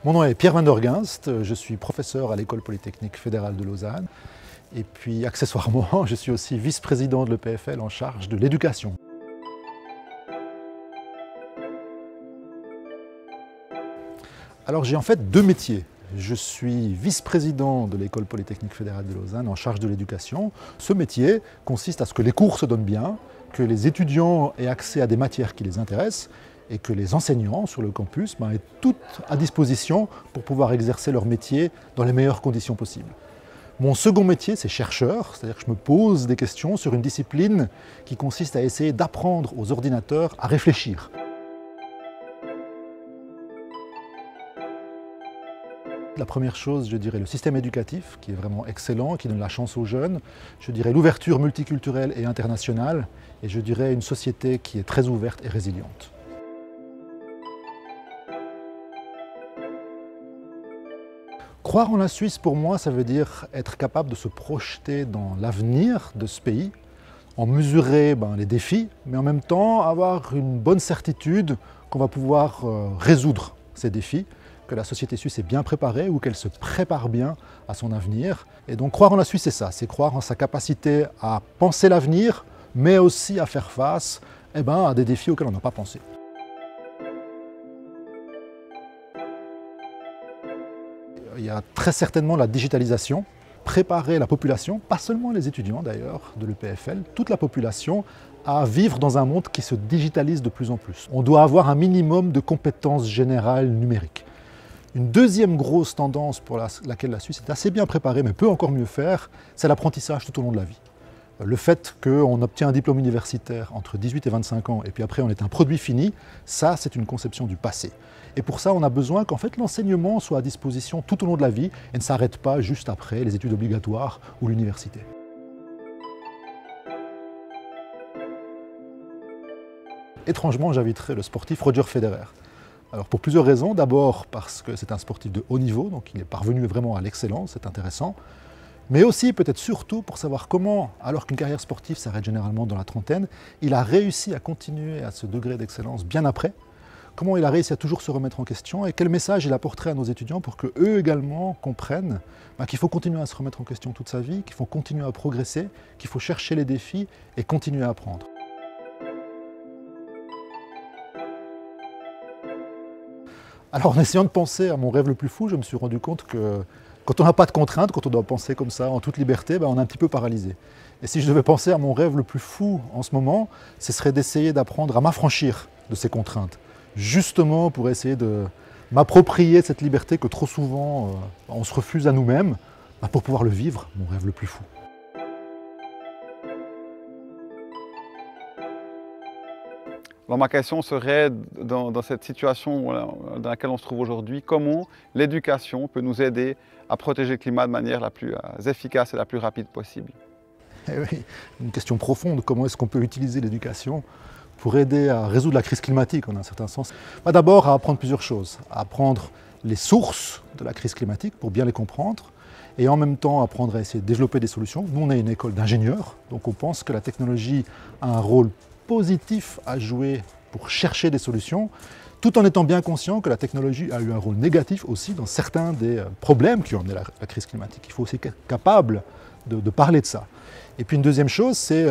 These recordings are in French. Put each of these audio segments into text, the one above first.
Mon nom est Pierre Van der Gunst, je suis professeur à l'École polytechnique fédérale de Lausanne et puis accessoirement je suis aussi vice-président de l'EPFL en charge de l'éducation. Alors j'ai en fait deux métiers. Je suis vice-président de l'École polytechnique fédérale de Lausanne en charge de l'éducation. Ce métier consiste à ce que les cours se donnent bien, que les étudiants aient accès à des matières qui les intéressent et que les enseignants sur le campus aient tout à disposition pour pouvoir exercer leur métier dans les meilleures conditions possibles. Mon second métier, c'est chercheur, c'est-à-dire que je me pose des questions sur une discipline qui consiste à essayer d'apprendre aux ordinateurs à réfléchir. La première chose, je dirais le système éducatif, qui est vraiment excellent, qui donne la chance aux jeunes. Je dirais l'ouverture multiculturelle et internationale. Et je dirais une société qui est très ouverte et résiliente. Croire en la Suisse, pour moi, ça veut dire être capable de se projeter dans l'avenir de ce pays, en mesurer les défis, mais en même temps avoir une bonne certitude qu'on va pouvoir résoudre ces défis, que la société suisse est bien préparée ou qu'elle se prépare bien à son avenir. Et donc croire en la Suisse, c'est ça, c'est croire en sa capacité à penser l'avenir, mais aussi à faire face à des défis auxquels on n'a pas pensé. Il y a très certainement la digitalisation, préparer la population, pas seulement les étudiants d'ailleurs de l'EPFL, toute la population à vivre dans un monde qui se digitalise de plus en plus. On doit avoir un minimum de compétences générales numériques. Une deuxième grosse tendance pour laquelle la Suisse est assez bien préparée, mais peut encore mieux faire, c'est l'apprentissage tout au long de la vie. Le fait qu'on obtient un diplôme universitaire entre 18 et 25 ans, et puis après on est un produit fini, ça c'est une conception du passé. Et pour ça on a besoin qu'en fait l'enseignement soit à disposition tout au long de la vie et ne s'arrête pas juste après les études obligatoires ou l'université. Étrangement, j'inviterai le sportif Roger Federer. Alors pour plusieurs raisons, d'abord parce que c'est un sportif de haut niveau, donc il est parvenu vraiment à l'excellence, c'est intéressant, mais aussi peut-être surtout pour savoir comment, alors qu'une carrière sportive s'arrête généralement dans la trentaine, il a réussi à continuer à ce degré d'excellence bien après, comment il a réussi à toujours se remettre en question et quel message il apporterait à nos étudiants pour qu'eux également comprennent qu'il faut continuer à se remettre en question toute sa vie, qu'il faut continuer à progresser, qu'il faut chercher les défis et continuer à apprendre. Alors en essayant de penser à mon rêve le plus fou, je me suis rendu compte que quand on n'a pas de contraintes, quand on doit penser comme ça en toute liberté, on est un petit peu paralysé. Et si je devais penser à mon rêve le plus fou en ce moment, ce serait d'essayer d'apprendre à m'affranchir de ces contraintes. Justement pour essayer de m'approprier cette liberté que trop souvent on se refuse à nous-mêmes, pour pouvoir le vivre, mon rêve le plus fou. Alors ma question serait, dans cette situation dans laquelle on se trouve aujourd'hui, comment l'éducation peut nous aider à protéger le climat de manière la plus efficace et la plus rapide possible? Eh oui, une question profonde, comment est-ce qu'on peut utiliser l'éducation pour aider à résoudre la crise climatique en un certain sens? D'abord à apprendre plusieurs choses, à apprendre les sources de la crise climatique pour bien les comprendre, et en même temps apprendre à essayer de développer des solutions. Nous on est une école d'ingénieurs, donc on pense que la technologie a un rôle positif à jouer pour chercher des solutions, tout en étant bien conscient que la technologie a eu un rôle négatif aussi dans certains des problèmes qui ont amené la crise climatique. Il faut aussi être capable de parler de ça. Et puis une deuxième chose, c'est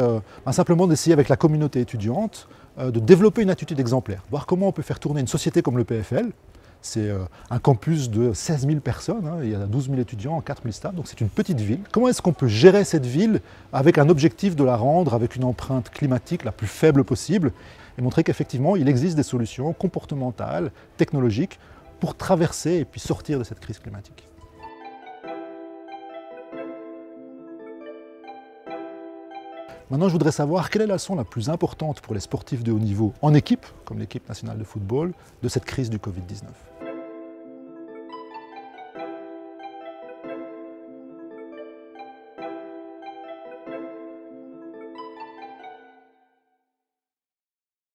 simplement d'essayer avec la communauté étudiante de développer une attitude exemplaire, voir comment on peut faire tourner une société comme le PFL. C'est un campus de 16 000 personnes, il y a 12 000 étudiants, 4 000 staffs, donc c'est une petite ville. Comment est-ce qu'on peut gérer cette ville avec un objectif de la rendre avec une empreinte climatique la plus faible possible et montrer qu'effectivement il existe des solutions comportementales, technologiques pour traverser et puis sortir de cette crise climatique. Maintenant, je voudrais savoir quelle est la leçon la plus importante pour les sportifs de haut niveau en équipe, comme l'équipe nationale de football, de cette crise du Covid-19.